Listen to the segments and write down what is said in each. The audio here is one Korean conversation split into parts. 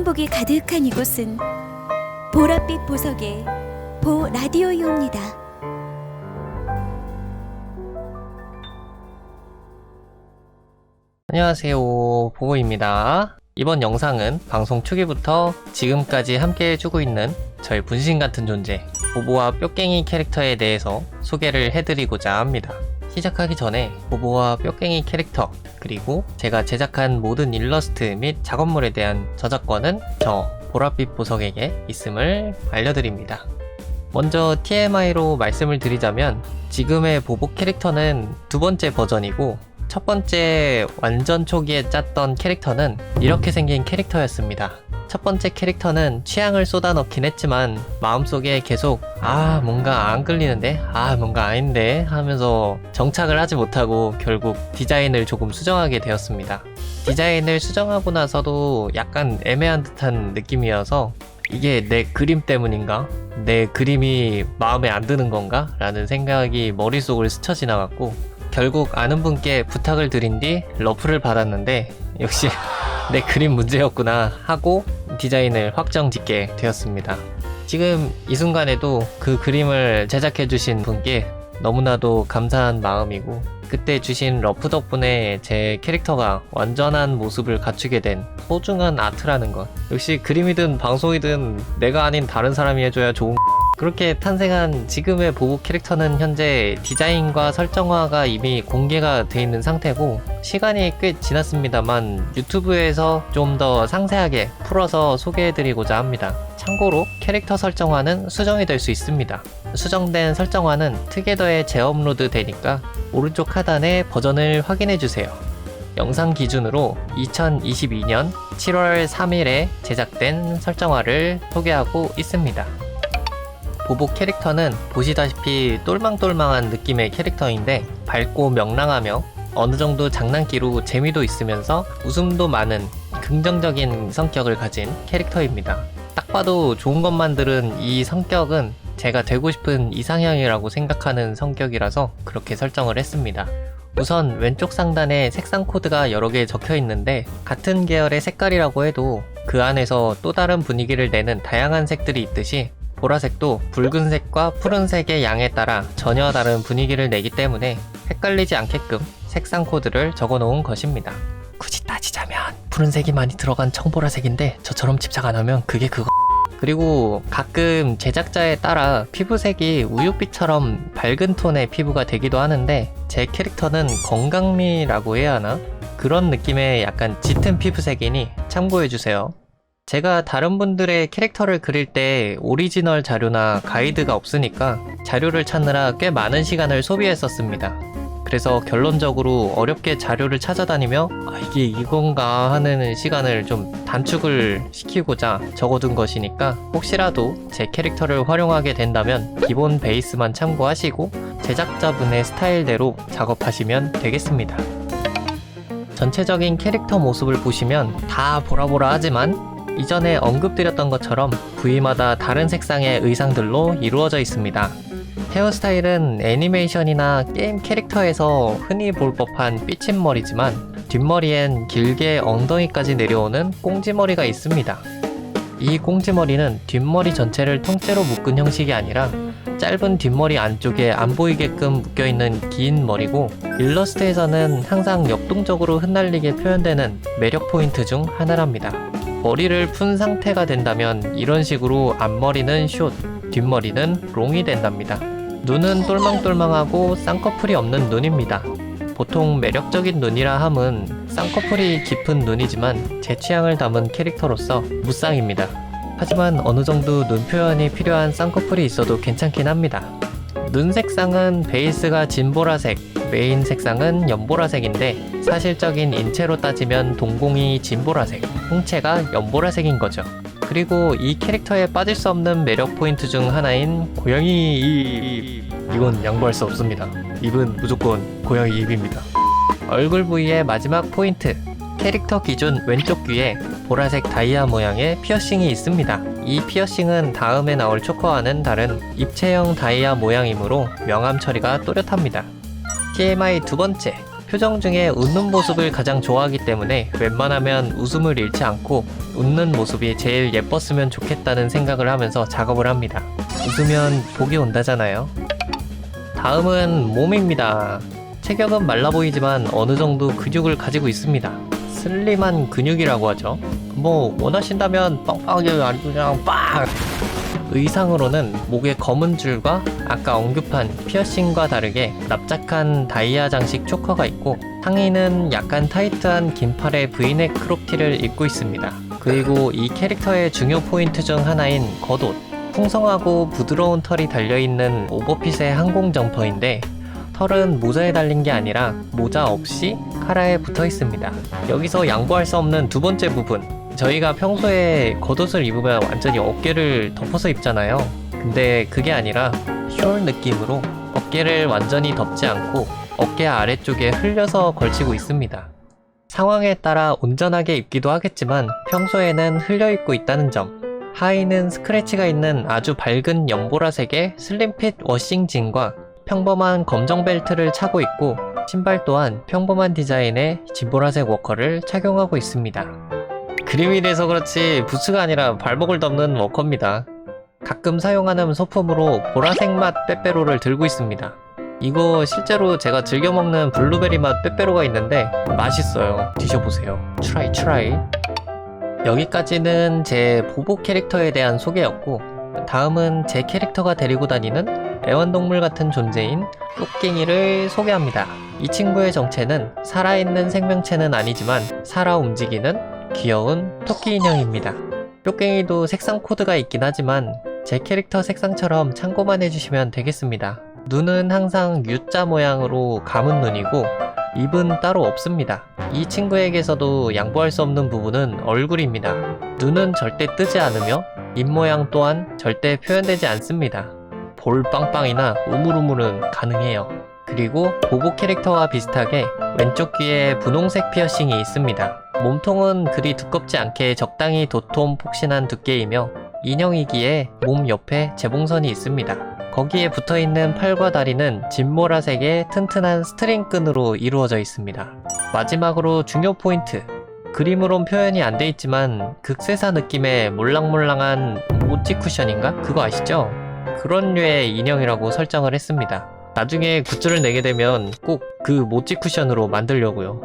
행복이 가득한 이곳은 보랏빛 보석의 보라디오이옵니다. 안녕하세요, 보보입니다. 이번 영상은 방송 초기부터 지금까지 함께 해주고 있는 저희 분신같은 존재 보보와 뿅깽이 캐릭터에 대해서 소개를 해드리고자 합니다. 시작하기 전에 보보와 뿅깽이 캐릭터 그리고 제가 제작한 모든 일러스트 및 작업물에 대한 저작권은 저 보랏빛 보석에게 있음을 알려드립니다. 먼저 TMI로 말씀을 드리자면 지금의 보보 캐릭터는 두 번째 버전이고 첫 번째 완전 초기에 짰던 캐릭터는 이렇게 생긴 캐릭터였습니다. 첫 번째 캐릭터는 취향을 쏟아넣긴 했지만 마음속에 계속 뭔가 안 끌리는데 뭔가 아닌데 하면서 정착을 하지 못하고 결국 디자인을 조금 수정하게 되었습니다. 디자인을 수정하고 나서도 약간 애매한 듯한 느낌이어서 이게 내 그림 때문인가? 내 그림이 마음에 안 드는 건가? 라는 생각이 머릿속을 스쳐 지나갔고 결국 아는 분께 부탁을 드린 뒤 러프를 받았는데 역시 내 그림 문제였구나 하고 디자인을 확정 짓게 되었습니다. 지금 이 순간에도 그 그림을 제작해 주신 분께 너무나도 감사한 마음이고 그때 주신 러프 덕분에 제 캐릭터가 완전한 모습을 갖추게 된 소중한 아트라는 것. 역시 그림이든 방송이든 내가 아닌 다른 사람이 해줘야 좋은 그렇게 탄생한 지금의 보보 캐릭터는 현재 디자인과 설정화가 이미 공개가 돼 있는 상태고 시간이 꽤 지났습니다만 유튜브에서 좀 더 상세하게 풀어서 소개해드리고자 합니다. 참고로 캐릭터 설정화는 수정이 될 수 있습니다. 수정된 설정화는 투게더에 재업로드 되니까 오른쪽 하단에 버전을 확인해주세요. 영상 기준으로 2022년 7월 3일에 제작된 설정화를 소개하고 있습니다. 보보 캐릭터는 보시다시피 똘망똘망한 느낌의 캐릭터인데 밝고 명랑하며 어느정도 장난기로 재미도 있으면서 웃음도 많은 긍정적인 성격을 가진 캐릭터입니다. 딱 봐도 좋은 것만 들은 이 성격은 제가 되고 싶은 이상형이라고 생각하는 성격이라서 그렇게 설정을 했습니다. 우선 왼쪽 상단에 색상 코드가 여러 개 적혀 있는데 같은 계열의 색깔이라고 해도 그 안에서 또 다른 분위기를 내는 다양한 색들이 있듯이 보라색도 붉은색과 푸른색의 양에 따라 전혀 다른 분위기를 내기 때문에 헷갈리지 않게끔 색상 코드를 적어 놓은 것입니다. 굳이 따지자면 푸른색이 많이 들어간 청보라색인데 저처럼 집착 안 하면 그게 그거. 그리고 가끔 제작자에 따라 피부색이 우유빛처럼 밝은 톤의 피부가 되기도 하는데 제 캐릭터는 건강미라고 해야 하나? 그런 느낌의 약간 짙은 피부색이니 참고해주세요. 제가 다른 분들의 캐릭터를 그릴 때 오리지널 자료나 가이드가 없으니까 자료를 찾느라 꽤 많은 시간을 소비했었습니다. 그래서 결론적으로 어렵게 자료를 찾아다니며 이게 이건가 하는 시간을 좀 단축을 시키고자 적어둔 것이니까 혹시라도 제 캐릭터를 활용하게 된다면 기본 베이스만 참고하시고 제작자분의 스타일대로 작업하시면 되겠습니다. 전체적인 캐릭터 모습을 보시면 다 보라보라 하지만 이전에 언급드렸던 것처럼 부위마다 다른 색상의 의상들로 이루어져 있습니다. 헤어스타일은 애니메이션이나 게임 캐릭터에서 흔히 볼 법한 삐친머리지만 뒷머리엔 길게 엉덩이까지 내려오는 꽁지머리가 있습니다. 이 꽁지머리는 뒷머리 전체를 통째로 묶은 형식이 아니라 짧은 뒷머리 안쪽에 안 보이게끔 묶여있는 긴 머리고 일러스트에서는 항상 역동적으로 흩날리게 표현되는 매력 포인트 중 하나랍니다. 머리를 푼 상태가 된다면 이런 식으로 앞머리는 숏, 뒷머리는 롱이 된답니다. 눈은 똘망똘망하고 쌍꺼풀이 없는 눈입니다. 보통 매력적인 눈이라 함은 쌍꺼풀이 깊은 눈이지만 제 취향을 담은 캐릭터로서 무쌍입니다. 하지만 어느정도 눈 표현이 필요한 쌍꺼풀이 있어도 괜찮긴 합니다. 눈 색상은 베이스가 진보라색, 메인 색상은 연보라색인데 사실적인 인체로 따지면 동공이 진보라색, 홍채가 연보라색인 거죠. 그리고 이 캐릭터에 빠질 수 없는 매력 포인트 중 하나인 고양이 입. 이건 양보할 수 없습니다. 입은 무조건 고양이 입입니다. 얼굴 부위의 마지막 포인트. 캐릭터 기준 왼쪽 귀에 보라색 다이아 모양의 피어싱이 있습니다. 이 피어싱은 다음에 나올 초코와는 다른 입체형 다이아 모양이므로 명암 처리가 또렷합니다. TMI 두 번째. 표정 중에 웃는 모습을 가장 좋아하기 때문에 웬만하면 웃음을 잃지 않고 웃는 모습이 제일 예뻤으면 좋겠다는 생각을 하면서 작업을 합니다. 웃으면 복이 온다잖아요. 다음은 몸입니다. 체격은 말라 보이지만 어느 정도 근육을 가지고 있습니다. 슬림한 근육이라고 하죠. 뭐 원하신다면 빵빵하게 아니고 그냥 빵! 의상으로는 목에 검은 줄과 아까 언급한 피어싱과 다르게 납작한 다이아 장식 초커가 있고 상의는 약간 타이트한 긴팔의 브이넥 크롭티를 입고 있습니다. 그리고 이 캐릭터의 중요 포인트 중 하나인 겉옷. 풍성하고 부드러운 털이 달려있는 오버핏의 항공 점퍼인데 털은 모자에 달린 게 아니라 모자 없이 카라에 붙어 있습니다. 여기서 양보할 수 없는 두 번째 부분. 저희가 평소에 겉옷을 입으면 완전히 어깨를 덮어서 입잖아요. 근데 그게 아니라 숄 느낌으로 어깨를 완전히 덮지 않고 어깨 아래쪽에 흘려서 걸치고 있습니다. 상황에 따라 온전하게 입기도 하겠지만 평소에는 흘려 입고 있다는 점. 하의는 스크래치가 있는 아주 밝은 연보라색의 슬림핏 워싱진과 평범한 검정 벨트를 차고 있고 신발 또한 평범한 디자인의 진보라색 워커를 착용하고 있습니다. 그림이 돼서 그렇지 부츠가 아니라 발목을 덮는 워커입니다. 가끔 사용하는 소품으로 보라색 맛 빼빼로를 들고 있습니다. 이거 실제로 제가 즐겨 먹는 블루베리 맛 빼빼로가 있는데 맛있어요. 드셔보세요. 트라이. 여기까지는 제 보복 캐릭터에 대한 소개였고 다음은 제 캐릭터가 데리고 다니는 애완동물 같은 존재인 뚝갱이를 소개합니다. 이 친구의 정체는 살아있는 생명체는 아니지만 살아 움직이는 귀여운 토끼 인형입니다. 뿅갱이도 색상 코드가 있긴 하지만 제 캐릭터 색상처럼 참고만 해주시면 되겠습니다. 눈은 항상 U자 모양으로 감은 눈이고 입은 따로 없습니다. 이 친구에게서도 양보할 수 없는 부분은 얼굴입니다. 눈은 절대 뜨지 않으며 입 모양 또한 절대 표현되지 않습니다. 볼 빵빵이나 우물우물은 가능해요. 그리고 보복 캐릭터와 비슷하게 왼쪽 귀에 분홍색 피어싱이 있습니다. 몸통은 그리 두껍지 않게 적당히 도톰 폭신한 두께이며 인형이기에 몸 옆에 재봉선이 있습니다. 거기에 붙어있는 팔과 다리는 진보라색의 튼튼한 스트링 끈으로 이루어져 있습니다. 마지막으로 중요 포인트. 그림으론 표현이 안 돼 있지만 극세사 느낌의 몰랑몰랑한 모찌 쿠션인가? 그거 아시죠? 그런 류의 인형이라고 설정을 했습니다. 나중에 굿즈를 내게 되면 꼭 그 모찌 쿠션으로 만들려고요.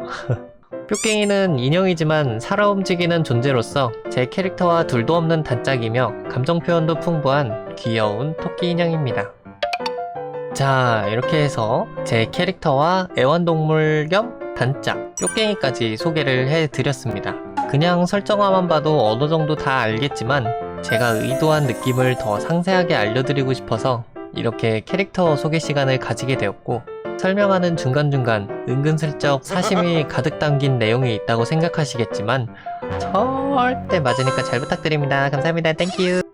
뿅갱이는 인형이지만 살아 움직이는 존재로서 제 캐릭터와 둘도 없는 단짝이며 감정 표현도 풍부한 귀여운 토끼 인형입니다. 자, 이렇게 해서 제 캐릭터와 애완동물 겸 단짝 뿅갱이까지 소개를 해드렸습니다. 그냥 설정화만 봐도 어느 정도 다 알겠지만 제가 의도한 느낌을 더 상세하게 알려드리고 싶어서 이렇게 캐릭터 소개 시간을 가지게 되었고 설명하는 중간중간 은근슬쩍 사심이 가득 담긴 내용이 있다고 생각하시겠지만 절대 맞으니까 잘 부탁드립니다. 감사합니다. 땡큐.